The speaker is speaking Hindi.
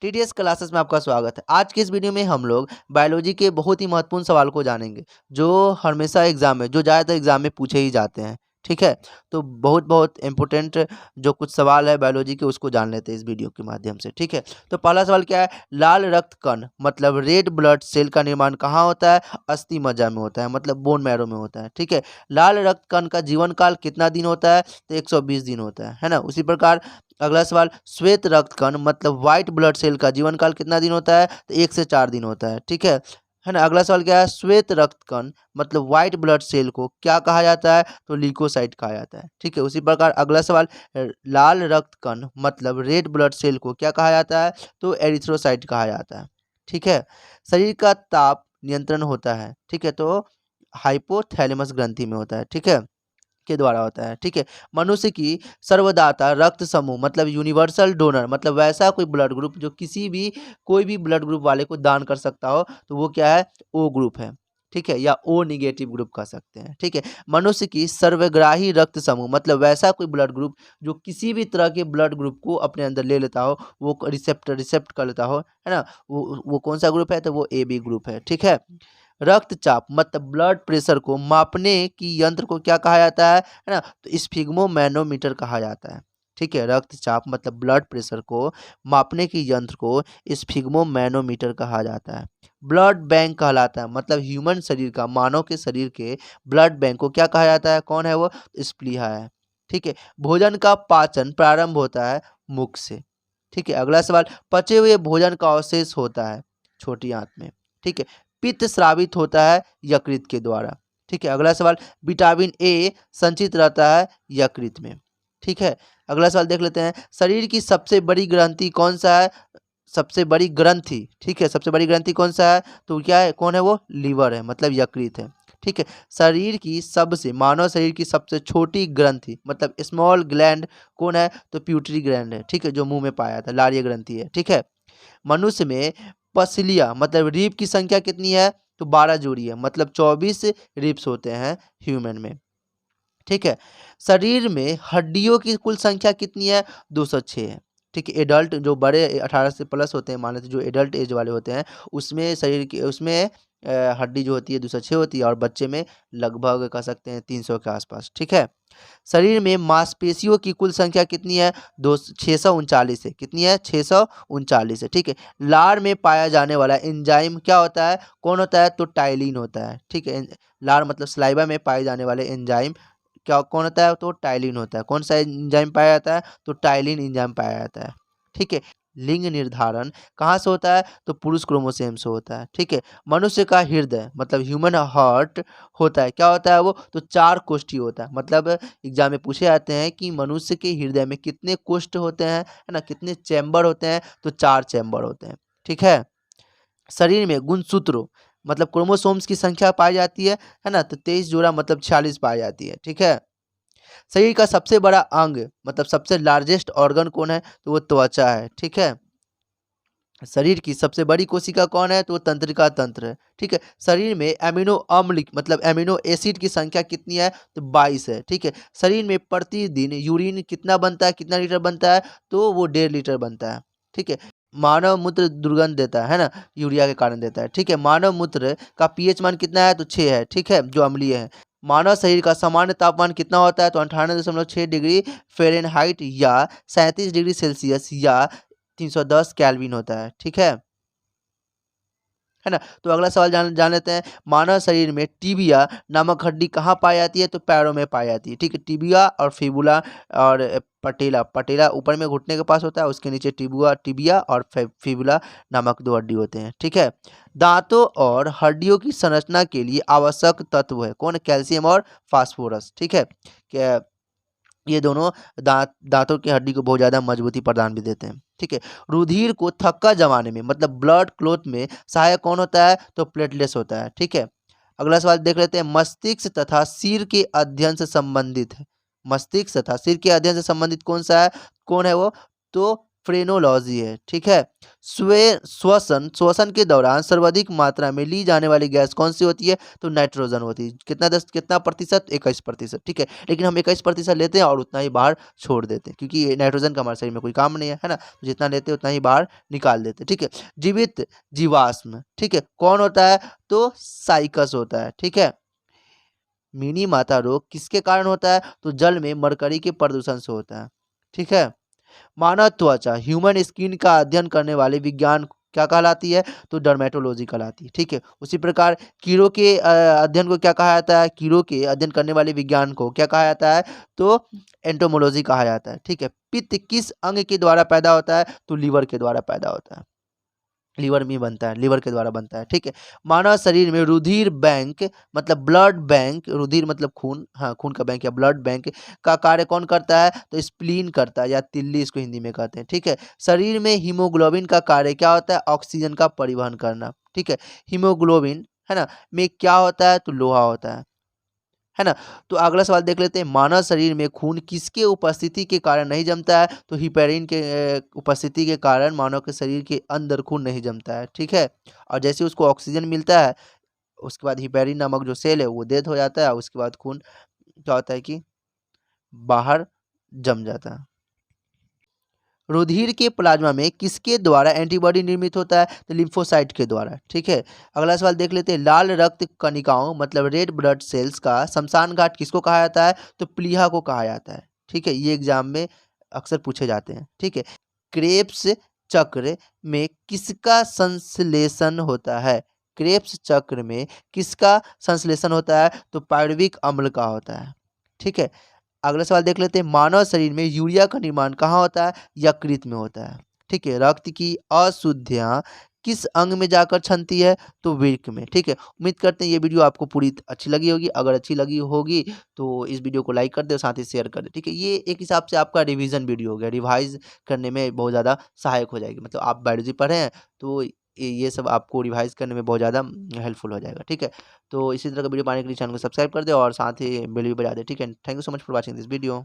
टीडीएस क्लासेस में आपका स्वागत है। आज के इस वीडियो में हम लोग बायोलॉजी के बहुत ही महत्वपूर्ण सवाल को जानेंगे, जो हमेशा एग्जाम में, जो ज़्यादातर एग्जाम में पूछे ही जाते हैं। ठीक है, तो बहुत बहुत इम्पोर्टेंट जो कुछ सवाल है बायोलॉजी के, उसको जान लेते हैं इस वीडियो के माध्यम से। ठीक है, तो पहला सवाल क्या है? लाल रक्त कण मतलब रेड ब्लड सेल का निर्माण कहाँ होता है? अस्थि मज्जा में होता है, मतलब बोन मैरो में होता है। ठीक है, लाल रक्त कण का जीवन काल कितना दिन होता है? तो 120 दिन होता है ना। उसी प्रकार अगला सवाल, श्वेत रक्त कण मतलब व्हाइट ब्लड सेल का जीवन काल कितना दिन होता है? तो 1 से 4 दिन होता है। ठीक है ना। अगला सवाल क्या है? श्वेत रक्त कण मतलब व्हाइट ब्लड सेल को क्या कहा जाता है? तो ल्यूकोसाइट कहा जाता है। ठीक है, उसी प्रकार अगला सवाल, लाल रक्त कण मतलब रेड ब्लड सेल को क्या कहा जाता है? तो एरिथ्रोसाइट कहा जाता है। ठीक है, शरीर का ताप नियंत्रण होता है, ठीक है, तो हाइपोथैलेमस ग्रंथि में होता है। ठीक है, के द्वारा होता है। ठीक है, मनुष्य की सर्वदाता रक्त समूह मतलब यूनिवर्सल डोनर मतलब वैसा कोई ब्लड ग्रुप जो किसी भी कोई भी ब्लड ग्रुप वाले को दान कर सकता हो, तो वो क्या है? ओ ग्रुप है। ठीक है, या ओ निगेटिव ग्रुप कह सकते हैं। ठीक है, मनुष्य की सर्वग्राही रक्त समूह मतलब वैसा कोई ब्लड ग्रुप जो किसी भी तरह के ब्लड ग्रुप को अपने अंदर ले लेता हो, वो रिसेप्ट कर लेता हो, है ना। वो कौन सा ग्रुप है? तो वो ए बी ग्रुप है। ठीक है, रक्तचाप मतलब ब्लड प्रेशर को मापने की यंत्र को क्या कहा जाता है ना? तो स्फिग्मोमैनोमीटर कहा जाता है। ठीक है, रक्तचाप मतलब ब्लड प्रेशर को मापने की यंत्र को स्फिग्मोमैनोमीटर कहा जाता है। ब्लड बैंक कहलाता है मतलब ह्यूमन शरीर का, मानव के शरीर के ब्लड बैंक को क्या कहा जाता है? कौन है वो? स्प्लीहा है। ठीक है, भोजन का पाचन प्रारंभ होता है मुख से। ठीक है, अगला सवाल, पचे हुए भोजन का अवशेष होता है छोटी आंत में। ठीक है, पित्त स्रावित होता है यकृत के द्वारा। ठीक है, अगला सवाल, विटामिन ए संचित रहता है यकृत में। ठीक है, अगला सवाल देख लेते हैं, शरीर की सबसे बड़ी ग्रंथि कौन सा है? सबसे बड़ी ग्रंथि, ठीक है, सबसे बड़ी ग्रंथि कौन सा है? तो क्या है? कौन है वो? लीवर है, मतलब यकृत है। ठीक है, शरीर की सबसे मानव शरीर की सबसे छोटी ग्रंथि मतलब स्मॉल ग्लैंड कौन है? तो प्यूटरी ग्लैंड है। ठीक है, जो मुंह में पाया जाता है, लारीय ग्रंथि है। ठीक है, मनुष्य में पसलिया मतलब रिब की संख्या कितनी है? तो 12 जोड़ी है, मतलब 24 रिब्स होते हैं ह्यूमन में। ठीक है, शरीर में हड्डियों की कुल संख्या कितनी है? 206 है। ठीक है, एडल्ट जो बड़े 18 से प्लस होते हैं, मान लेते जो एडल्ट एज वाले होते हैं, उसमें शरीर की उसमें हड्डी जो होती है 206 होती है, और बच्चे में लगभग कह सकते हैं 300 के आसपास। ठीक है, शरीर में मांसपेशियों की कुल संख्या कितनी है? 639 है। कितनी है? 639 है। ठीक है, लार में पाया जाने वाला एंजाइम क्या होता है? कौन होता है? तो टाइलिन होता है। ठीक है, लार मतलब सलाइवा में पाए जाने वाले एंजाइम क्या कौन होता है? तो टाइलिन होता है। कौन सा एंजाइम पाया जाता है? तो टाइलिन एंजाइम पाया जाता है। ठीक है, लिंग निर्धारण कहाँ से होता है? तो पुरुष क्रोमोसोम से होता है। ठीक है, मनुष्य का हृदय मतलब ह्यूमन हार्ट होता है, क्या होता है वो? तो 4 कोष्ठी होता है। मतलब एग्जाम में पूछे जाते हैं कि मनुष्य के हृदय में कितने कोष्ठ होते हैं, है ना, कितने चैम्बर होते हैं? तो 4 चैम्बर होते हैं। ठीक है, शरीर में गुणसूत्रों मतलब क्रोमोसोम्स की संख्या पाई जाती है ना, तो 23 जोड़ा मतलब 46 पाई जाती है। ठीक है, शरीर का सबसे बड़ा अंग मतलब सबसे लार्जेस्ट ऑर्गन कौन है? तो वो त्वचा है। ठीक है, शरीर की सबसे बड़ी कोशिका कौन है? तो वो तंत्रिका तंत्र है। ठीक है, शरीर में एमिनो अम्ल मतलब एमिनो एसिड की संख्या कितनी है? तो 22 है। ठीक है, शरीर में प्रतिदिन यूरिन कितना बनता है? कितना लीटर बनता है? तो वो 1.5 लीटर बनता है। ठीक है, मानव मूत्र दुर्गंध देता है ना, यूरिया के कारण देता है। ठीक है, मानव मूत्र का पीएच मान कितना है? तो 6 है। ठीक है, जो अम्लीय है। मानव शरीर का सामान्य तापमान कितना होता है? तो 98.6 डिग्री फ़ारेनहाइट या 37 डिग्री सेल्सियस या 310 केल्विन होता है। ठीक है ना। तो अगला सवाल जान जान लेते हैं, मानव शरीर में टिबिया नामक हड्डी कहाँ पाई जाती है? तो पैरों में पाई जाती है। ठीक है, टिबिया और फिबुला और पटेला पटेला ऊपर में घुटने के पास होता है, उसके नीचे टिबिया और फिबुला नामक 2 हड्डी होते हैं। ठीक है, दांतों और हड्डियों की संरचना के लिए आवश्यक तत्व है कौन? कैल्शियम और फास्फोरस। ठीक है, क्या ये दोनों दांतों की हड्डी को बहुत ज़्यादा मजबूती प्रदान भी देते हैं। ठीक है, रुधिर को थक्का जमाने में मतलब ब्लड क्लॉट में सहायक कौन होता है? तो प्लेटलेट्स होता है। ठीक है, अगला सवाल देख लेते हैं, मस्तिष्क तथा सिर के अध्ययन से संबंधित है। मस्तिष्क तथा सिर के अध्ययन से संबंधित कौन सा है? कौन है वो? तो फ्रेनोलॉजी है, ठीक है। श्वसन श्वसन के दौरान सर्वाधिक मात्रा में ली जाने वाली गैस कौन सी होती है? तो नाइट्रोजन होती है। कितना प्रतिशत? 21%, ठीक है। लेकिन हम 21% लेते हैं और उतना ही बाहर छोड़ देते हैं, क्योंकि ये नाइट्रोजन का हमारे शरीर में कोई काम नहीं है ना, तो जितना लेते हैं उतना ही बाहर निकाल देते हैं, ठीक है। जीवित जीवाश्म, ठीक है, कौन होता है? तो साइकस होता है, ठीक है। मिनी माता रोग किसके कारण होता है? तो जल में मरकरी के प्रदूषण से होता है, ठीक है। मानव त्वचा ह्यूमन स्किन का अध्ययन करने वाले विज्ञान क्या कहलाती है? तो डर्मेटोलॉजी कहलाती है, ठीक है। उसी प्रकार कीड़ों के अध्ययन को क्या कहा जाता है? कीड़ों के अध्ययन करने वाले विज्ञान को क्या कहा जाता है? तो एंटोमोलॉजी कहा जाता है, ठीक है। पित्त किस अंग के द्वारा पैदा होता है? तो लीवर के द्वारा पैदा होता है, लीवर में बनता है, लीवर के द्वारा बनता है, ठीक है। मानव शरीर में रुधिर बैंक मतलब ब्लड बैंक, रुधिर मतलब खून, हाँ खून का बैंक या ब्लड बैंक का कार्य कौन करता है? तो स्प्लीन करता है या तिल्ली इसको हिंदी में कहते हैं, ठीक है। शरीर में हीमोग्लोबिन का कार्य क्या होता है? ऑक्सीजन का परिवहन करना, ठीक है। हीमोग्लोबिन है ना में क्या होता है? तो लोहा होता है ना। तो अगला सवाल देख लेते हैं, मानव शरीर में खून किसके उपस्थिति के कारण नहीं जमता है? तो हिपेरिन के उपस्थिति के कारण मानव के शरीर के अंदर खून नहीं जमता है, ठीक है। और जैसे उसको ऑक्सीजन मिलता है उसके बाद हिपेरिन नामक जो सेल है वो डेथ हो जाता है, उसके बाद खून क्या होता है कि बाहर जम जाता है। रुधिर के प्लाज्मा में किसके द्वारा एंटीबॉडी निर्मित होता है? तो लिम्फोसाइट के द्वारा, ठीक है। अगला सवाल देख लेते हैं, लाल रक्त कणिकाओं मतलब रेड ब्लड सेल्स का शमशान घाट किसको कहा जाता है? तो प्लीहा को कहा जाता है, ठीक है। ये एग्जाम में अक्सर पूछे जाते हैं, ठीक है। क्रेब्स चक्र में किसका संश्लेषण होता है? क्रेब्स चक्र में किसका संश्लेषण होता है? तो पायरुविक अम्ल का होता है, ठीक है। अगला सवाल देख लेते हैं, मानव शरीर में यूरिया का निर्माण कहाँ होता है? यकृत में होता है, ठीक है। रक्त की अशुद्धियाँ किस अंग में जाकर छनती है? तो वृक्क में, ठीक है। उम्मीद करते हैं ये वीडियो आपको पूरी अच्छी लगी होगी। अगर अच्छी लगी होगी तो इस वीडियो को लाइक कर दे और साथ ही शेयर कर दे, ठीक है। ये एक हिसाब से आपका रिवीजन वीडियो हो गया, रिवाइज करने में बहुत ज़्यादा सहायक हो जाएगी। मतलब आप बायोलॉजी पढ़े हैं तो ये सब आपको रिवाइज करने में बहुत ज़्यादा हेल्पफुल हो जाएगा, ठीक है। तो इसी तरह का वीडियो पाने के लिए चैनल को सब्सक्राइब कर दे और साथ ही बेल भी बजा दे, ठीक है। Thank you so much for watching this video.